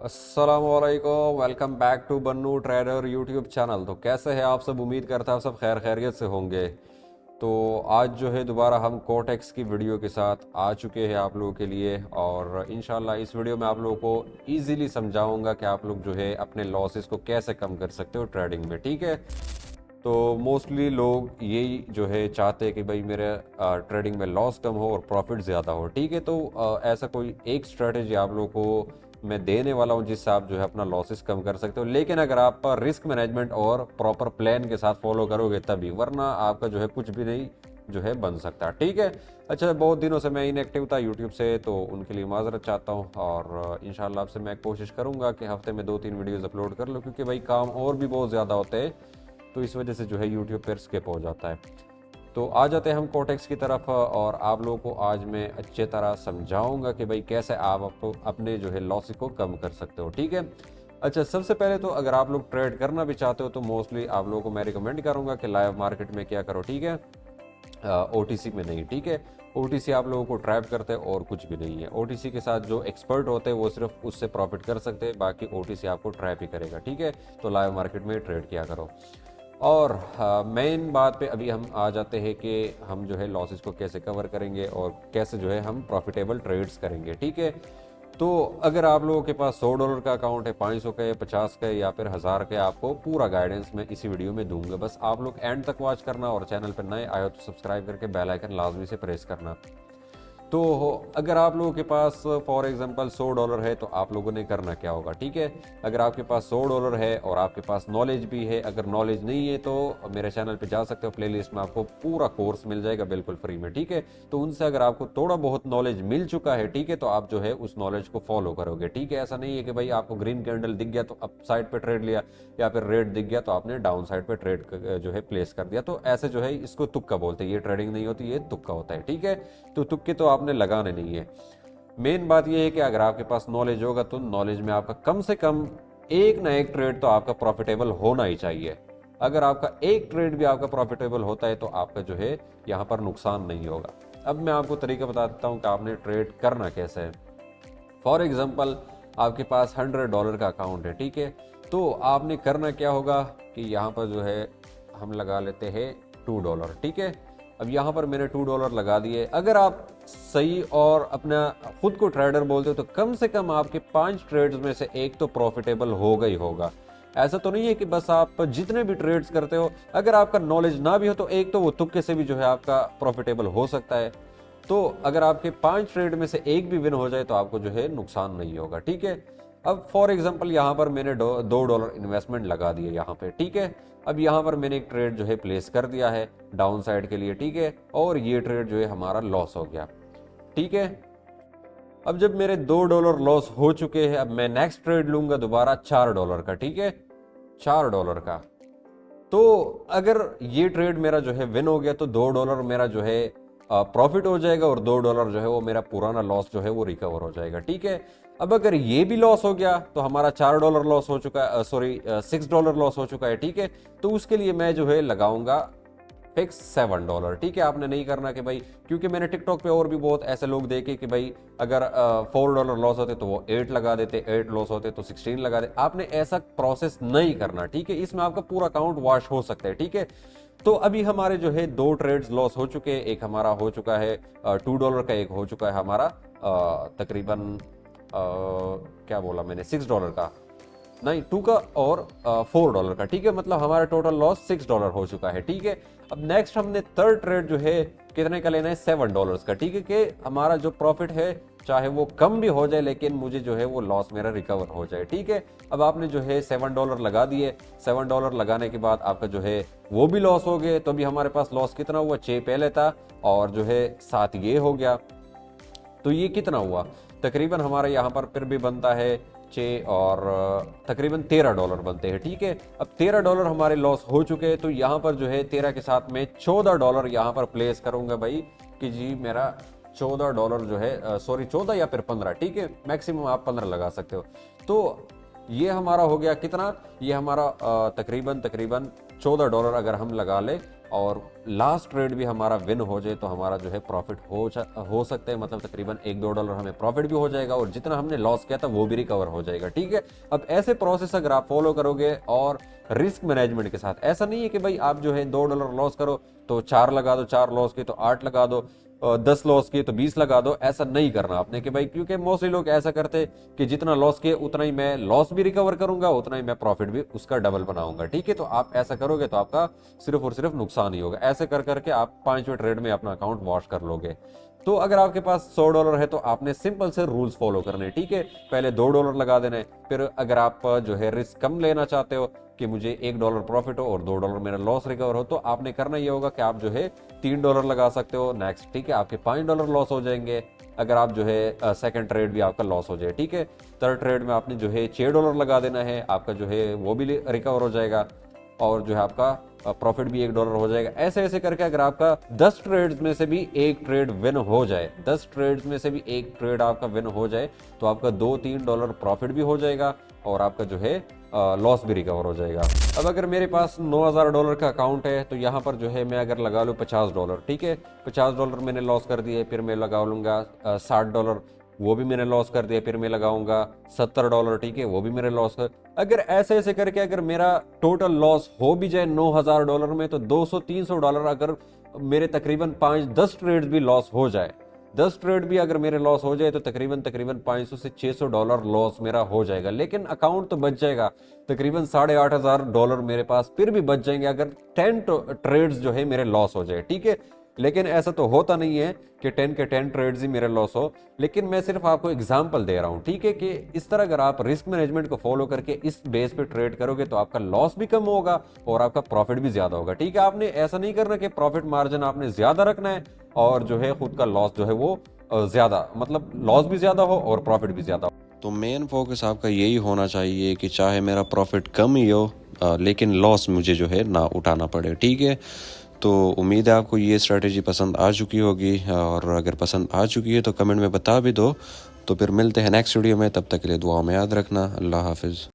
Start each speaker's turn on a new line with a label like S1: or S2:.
S1: अस्सलामुअलैकुम, welcome back to Bannu trader YouTube channel. तो कैसे हैं आप सब? उम्मीद करता हूँ सब खैर खैरियत से होंगे। तो आज जो है दोबारा हम कोटेक्स की वीडियो के साथ आ चुके हैं आप लोगों के लिए, और इंशाल्लाह इस वीडियो में आप लोगों को इजीली समझाऊंगा कि आप लोग जो है अपने लॉसेस को कैसे कम कर सकते हो ट्रेडिंग में। ठीक है, तो मोस्टली लोग यही जो है चाहते हैं कि भाई मेरे ट्रेडिंग में लॉस कम हो और प्रॉफिट ज़्यादा हो। ठीक है, तो ऐसा कोई एक स्ट्रेटेजी आप लोगों को मैं देने वाला हूँ जिससे आप जो है अपना लॉसेस कम कर सकते हो, लेकिन अगर आप रिस्क मैनेजमेंट और प्रॉपर प्लान के साथ फॉलो करोगे तभी, वरना आपका जो है कुछ भी नहीं जो है बन सकता। ठीक है। अच्छा, बहुत दिनों से मैं इनएक्टिव था यूट्यूब से, तो उनके लिए माजरत चाहता हूँ, और इंशाल्लाह आपसे मैं कोशिश करूँगा कि हफ्ते में 2-3 वीडियोज़ अपलोड कर लूँ, क्योंकि भाई काम और भी बहुत ज़्यादा होते हैं, तो इस वजह से जो है यूट्यूब पर स्किप हो जाता है। तो आ जाते हैं हम कोटेक्स की तरफ, और आप लोगों को आज मैं अच्छे तरह समझाऊंगा कि भाई कैसे आप अपने जो है लॉस को कम कर सकते हो। ठीक है। अच्छा, सबसे पहले तो अगर आप लोग ट्रेड करना भी चाहते हो तो मोस्टली आप लोगों को मैं रिकमेंड करूंगा कि लाइव मार्केट में क्या करो। ठीक है, ओटीसी में नहीं। ठीक है, ओटीसी आप लोगों को ट्रैप करते हैं और कुछ भी नहीं है। ओटीसी के साथ जो एक्सपर्ट होते हैं वो सिर्फ उससे प्रॉफिट कर सकते हैं, बाकी ओटीसी आपको ट्रैप ही करेगा। ठीक है, तो लाइव मार्केट में ट्रेड किया करो। और मेन बात पे अभी हम आ जाते हैं कि हम जो है लॉसेस को कैसे कवर करेंगे और कैसे जो है हम प्रॉफिटेबल ट्रेड्स करेंगे। ठीक है, तो अगर आप लोगों के पास $100 का अकाउंट है, 500 का, 50 का या फिर 1000 का, आपको पूरा गाइडेंस मैं इसी वीडियो में दूंगा। बस आप लोग एंड तक वॉच करना, और चैनल पर नए आए हो तो सब्सक्राइब करके बेल आइकन लाजमी से प्रेस करना। तो अगर आप लोगों के पास फॉर एग्जांपल $100 है तो आप लोगों ने करना क्या होगा। ठीक है, अगर आपके पास $100 है और आपके पास नॉलेज भी है, अगर नॉलेज नहीं है तो मेरे चैनल पे जा सकते हो, प्लेलिस्ट में आपको पूरा कोर्स मिल जाएगा बिल्कुल फ्री में। ठीक है, तो उनसे अगर आपको थोड़ा बहुत नॉलेज मिल चुका है, ठीक है, तो आप जो है उस नॉलेज को फॉलो करोगे। ठीक है, ऐसा नहीं है कि भाई आपको ग्रीन कैंडल दिख गया तो अप साइड पे ट्रेड लिया, या फिर रेड दिख गया तो आपने डाउन साइड पे ट्रेड जो है प्लेस कर दिया। तो ऐसे जो है इसको तुक्का बोलते हैं, ये ट्रेडिंग नहीं होती, ये तुक्का होता है। ठीक है, तो तुक्के तो आपने लगाने नहीं है। मेन बात यह है कि अगर आपके पास नॉलेज होगा तो नॉलेज में आपका कम से कम एक ना एक ट्रेड तो आपका प्रॉफिटेबल होना ही चाहिए। अगर आपका एक ट्रेड भी आपका प्रॉफिटेबल होता है तो आपका जो है यहां पर नुकसान नहीं होगा। अब मैं आपको तरीका बता देता हूं कि आपने ट्रेड करना कैसे है। फॉर एग्जाम्पल आपके पास $100 का अकाउंट है। ठीक है, तो आपने करना क्या होगा कि यहाँ पर जो है हम लगा लेते हैं $2। ठीक है, अब यहाँ पर मैंने $2 लगा दिए। अगर आप सही और अपना खुद को ट्रेडर बोलते हो तो कम से कम आपके 5 ट्रेड्स में से एक तो प्रॉफिटेबल होगा ही होगा। ऐसा तो नहीं है कि बस आप जितने भी ट्रेड्स करते हो, अगर आपका नॉलेज ना भी हो तो एक तो वो तुक्के से भी जो है आपका प्रॉफिटेबल हो सकता है। तो अगर आपके 5 ट्रेड में से एक भी विन हो जाए तो आपको जो है नुकसान नहीं होगा। ठीक है, अब फॉर एग्जांपल यहाँ पर मैंने $2 इन्वेस्टमेंट लगा दिए यहाँ पे। ठीक है, अब यहाँ पर मैंने एक ट्रेड जो है प्लेस कर दिया है डाउन साइड के लिए। ठीक है, और ये ट्रेड जो है हमारा लॉस हो गया। ठीक है, अब जब मेरे $2 लॉस हो चुके हैं, अब मैं नेक्स्ट ट्रेड लूंगा दोबारा $4 का। ठीक है, $4 का। तो अगर ये ट्रेड मेरा जो है विन हो गया तो $2 मेरा जो है प्रॉफिट हो जाएगा, और $2 जो है वो मेरा पुराना लॉस जो है वो रिकवर हो जाएगा। ठीक है, अब अगर ये भी लॉस हो गया तो हमारा $4 लॉस हो चुका है, सॉरी $6 लॉस हो चुका है। ठीक है, तो उसके लिए मैं जो है लगाऊंगा फिक्स $7। ठीक है, आपने नहीं करना कि भाई, क्योंकि मैंने टिकटॉक पे और भी बहुत ऐसे लोग देखे कि भाई अगर $4 लॉस होते तो वो 8 लगा देते, 8 लॉस होते तो 16 लगा देते। आपने ऐसा प्रोसेस नहीं करना। ठीक है, इसमें आपका पूरा अकाउंट वॉश हो सकता है। ठीक है, तो अभी हमारे जो है 2 ट्रेड्स लॉस हो चुके हैं। एक हमारा हो चुका है $2 का, एक हो चुका है हमारा तकरीबन क्या बोला मैंने, $6 का, नहीं 2 का और $4 का। ठीक है, मतलब हमारा टोटल लॉस $6 हो चुका है। ठीक है, अब नेक्स्ट हमने थर्ड ट्रेड जो है कितने का लेना है, $7 का। ठीक है, कि हमारा जो प्रॉफिट है चाहे वो कम भी हो जाए लेकिन मुझे जो है वो लॉस मेरा रिकवर हो जाए। ठीक है, अब आपने जो है $7 लगा दिए। $7 लगाने के बाद आपका जो है वो भी लॉस हो गए, तो अभी हमारे पास लॉस कितना हुआ, 6 पहले था और जो है 7 ये हो गया, तो ये कितना हुआ, तकरीबन हमारा यहाँ पर फिर भी बनता है 6 और तकरीबन $13 बनते हैं। ठीक है, अब $13 हमारे लॉस हो चुके हैं, तो यहाँ पर जो है 13 के साथ में $14 यहाँ पर प्लेस करूंगा भाई, कि जी मेरा $14 जो है, सॉरी 14 या फिर 15। ठीक है, मैक्सिमम आप 15 लगा सकते हो। तो ये हमारा हो गया कितना, ये हमारा तकरीबन $14 अगर हम लगा ले और लास्ट ट्रेड भी हमारा विन हो जाए तो हमारा जो है प्रॉफिट हो सकता है, मतलब तकरीबन $1-2 हमें प्रॉफिट भी हो जाएगा और जितना हमने लॉस किया था वो भी रिकवर हो जाएगा। ठीक है, अब ऐसे प्रोसेस अगर आप फॉलो करोगे और रिस्क मैनेजमेंट के साथ, ऐसा नहीं है कि भाई आप जो है $2 लॉस करो तो 4 लगा दो, 4 लॉस की तो 8 लगा दो, 10 लॉस किए तो 20 लगा दो, ऐसा नहीं करना आपने कि भाई, क्योंकि मोस्टली लोग ऐसा करते कि जितना लॉस किए उतना ही मैं लॉस भी रिकवर करूंगा, उतना ही मैं प्रॉफिट भी उसका डबल बनाऊंगा। ठीक है, तो आप ऐसा करोगे तो आपका सिर्फ और सिर्फ नुकसान ही होगा। ऐसे कर करके आप 5वें ट्रेड में अपना अकाउंट वॉश कर लोगे। तो अगर आपके पास $100 है तो आपने सिंपल से रूल्स फॉलो करने। ठीक है, पहले $2 लगा देने, फिर अगर आप जो है रिस्क कम लेना चाहते हो कि मुझे $1 प्रॉफिट हो और $2 मेरा लॉस रिकवर हो, तो आपने करना ये होगा कि आप जो है $3 लगा सकते हो नेक्स्ट। ठीक है, आपके $5 लॉस हो जाएंगे अगर आप जो है सेकंड ट्रेड भी आपका लॉस हो जाए। ठीक है, थर्ड ट्रेड में आपने जो है $6 लगा देना है, आपका जो है वो भी रिकवर हो जाएगा और जो है आपका प्रॉफिट भी $1 हो जाएगा। ऐसे ऐसे करके अगर आपका 10 ट्रेड्स में से भी एक ट्रेड विन हो जाए, 10 ट्रेड्स में से भी एक ट्रेड आपका विन हो जाए तो आपका $2-3 प्रॉफिट भी हो जाएगा और आपका जो है लॉस भी रिकवर हो जाएगा। अब अगर मेरे पास $9,000 का अकाउंट है तो यहाँ पर जो है मैं अगर लगा लूँ $50। ठीक है, $50 मैंने लॉस कर दिए, फिर मैं लगा लूंगा $60, वो भी मैंने लॉस कर दिया, फिर मैं लगाऊंगा $70। ठीक है, वो भी मेरे लॉस कर। अगर ऐसे ऐसे करके अगर मेरा टोटल लॉस हो भी जाए $9,000 में तो $200-300 अगर मेरे तकरीबन 5-10 ट्रेड्स भी लॉस हो जाए, 10 ट्रेड भी अगर मेरे लॉस हो जाए तो तकरीबन $500 से $600 लॉस मेरा हो जाएगा, लेकिन अकाउंट तो बच जाएगा। तकरीबन $8,500 मेरे पास फिर भी बच जाएंगे अगर 10 ट्रेड्स जो है मेरे लॉस हो जाए। ठीक है, लेकिन ऐसा तो होता नहीं है कि 10 के 10 ट्रेड्स ही मेरे लॉस हो, लेकिन मैं सिर्फ आपको एग्जांपल दे रहा हूं। ठीक है, कि इस तरह अगर आप रिस्क मैनेजमेंट को फॉलो करके इस बेस पे ट्रेड करोगे तो आपका लॉस भी कम होगा और आपका प्रॉफिट भी ज्यादा होगा। ठीक है, आपने ऐसा नहीं करना कि प्रॉफिट मार्जिन आपने ज्यादा रखना है और जो है खुद का लॉस जो है वो ज्यादा, मतलब लॉस भी ज्यादा हो और प्रॉफिट भी ज्यादा हो।
S2: तो मेन फोकस आपका यही होना चाहिए कि चाहे मेरा प्रॉफिट कम ही हो लेकिन लॉस मुझे जो है ना उठाना पड़े। ठीक है, तो उम्मीद है आपको ये स्ट्रेटजी पसंद आ चुकी होगी और अगर पसंद आ चुकी है तो कमेंट में बता भी दो। तो फिर मिलते हैं नेक्स्ट वीडियो में, तब तक के लिए दुआ में याद रखना। अल्लाह हाफिज़।